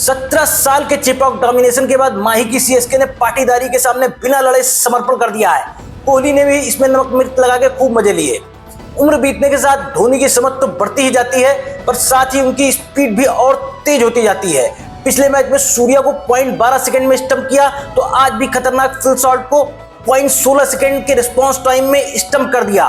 17 साल के चेपॉक डोमिनेशन के बाद माही की सीएसके ने पाटीदारी के सामने बिना लड़े समर्पण कर दिया है। कोहली ने भी इसमें नमक मिर्च लगा के खूब मजे लिए। उम्र बीतने के साथ धोनी की समझ तो बढ़ती ही जाती है, पर साथ ही उनकी स्पीड भी और तेज होती जाती है। पिछले मैच में सूर्या को 0.12 सेकंड में स्टंप किया, तो आज भी खतरनाक फिल शॉट को 0.16 सेकंड के रिस्पॉन्स टाइम में स्टंप कर दिया।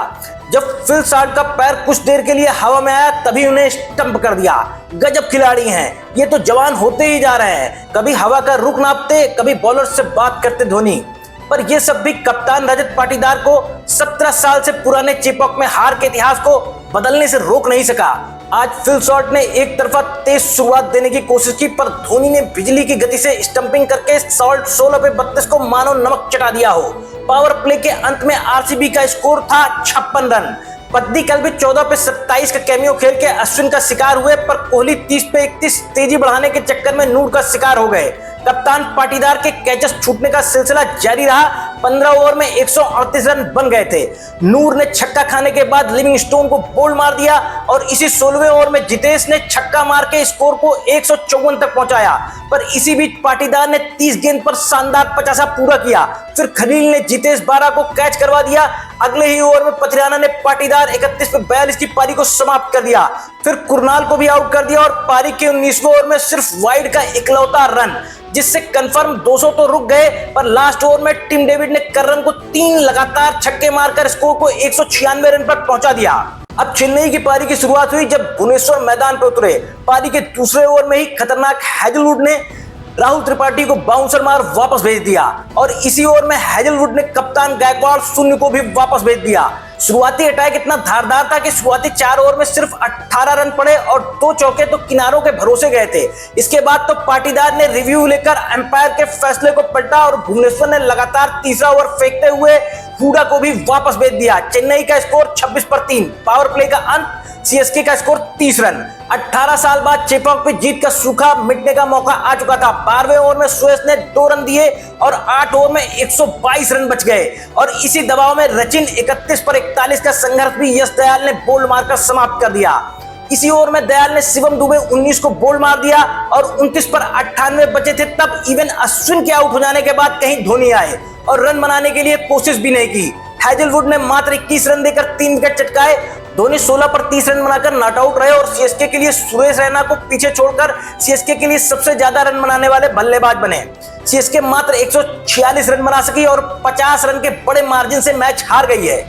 जब फिल शॉट का पैर कुछ देर के लिए हवा में आया, तभी उन्हें स्टंप कर दिया। गजब खिलाड़ी हैं, ये तो जवान होते ही जा रहे हैं। कभी हवा का रुख नापते, कभी बॉलर से बात करते धोनी। पर यह सब भी कप्तान रजत पाटीदार को 17 साल से पुराने चेपॉक में हार के इतिहास को बदलने से रोक नहीं सका। आज फिल शॉट ने एक तरफा तेज शुरुआत देने की कोशिश की, पर धोनी ने बिजली की गति से स्टंपिंग करके शॉट 16 पे 32 को मानो नमक चटा दिया हो। पावर प्ले के अंत में आरसीबी का स्कोर था 56 रन। पद्दी कल भी 14 पे 27 का कैमियो खेल के अश्विन का शिकार हुए, पर कोहली 30 पे 31 तेजी बढ़ाने के चक्कर में नूर का शिकार हो गए। कप्तान पाटीदार के कैचेस छूटने का सिलसिला जारी रहा। 15 ओवर में 138 रन बन गए थे। नूर ने छक्का खाने के बाद लिविंगस्टोन को बोल्ड मार दिया और इसी 16वें ओवर में जितेश ने छक्का मार के स्कोर को 154 तक पहुंचाया। पर इसी बीच पाटीदार ने 30 गेंद पर शानदार 50 पूरा किया। फिर खलील ने जितेश 12 को कैच करवा दिया। अगले ही ओवर में पथिराना ने पाटीदार 31 पे 42 की पारी को समाप्त कर दिया। फिर कुरनाल को भी आउट कर दिया और पारी के 19वें ओवर में सिर्फ वाइड का इकलौता रन, जिससे कंफर्म 200 तो रुक गए। पर लास्ट ओवर में टिम डेविड ने कर्रन को 3 लगातार छक्के मारकर स्कोर को 196 रन पर पहुंचा दिया। अब चेन्नई की पारी की शुरुआत हुई जब भुवनेश्वर मैदान पर उतरे। पारी के दूसरे ओवर में ही खतरनाक हैजलवुड ने राहुल त्रिपाठी को बाउंसर मार वापस भेज दिया और इसी ओवर में हैजलवुड ने कप्तान गायकवाड़ शून्य को भी वापस भेज दिया। शुरुआती अटैक इतना धारदार था कि शुरुआती 4 ओवर में सिर्फ 18 रन पड़े और 2 चौके तो किनारों के भरोसे गए थे। इसके बाद तो पाटीदार ने रिव्यू लेकर अंपायर के फैसले को पलटा और भुवनेश्वर ने लगातार तीसरा ओवर फेंकते हुए हुडा को भी वापस भेज दिया। चेन्नई का स्कोर 26 पर 3। पावर प्ले का अंत, सीएसके का स्कोर 30 रन। 18 साल बाद चेपॉक पे जीत का सूखा मिटने का मौका आ चुका था। 12वें ओवर में सुयश ने 2 रन दिए और 8 ओवर में 122 रन बच गए और इसी दबाव में रचिन 31 पर 41 का संघर्ष भी यश दयाल ने बोल्ड मारकर समाप्त कर दिया। इसी ओवर में दयाल ने शिवम दुबे 19 को बोल्ड मार दिया और 29 पर 98 बचे थे। तब इवन अश्विन के आउट हो जाने के बाद कहीं धोनी आए और रन बनाने के लिए कोशिश भी नहीं की। हैजलवुड ने मात्र 21 रन देकर 3 विकेट चटकाए। धोनी 16 पर 30 रन बनाकर नॉट आउट रहे और सीएसके के लिए सुरेश रैना को पीछे छोड़कर सीएसके के लिए सबसे ज्यादा रन बनाने वाले बल्लेबाज बने। सीएसके मात्र 146 रन बना सकी और 50 रन के बड़े मार्जिन से मैच हार गई है।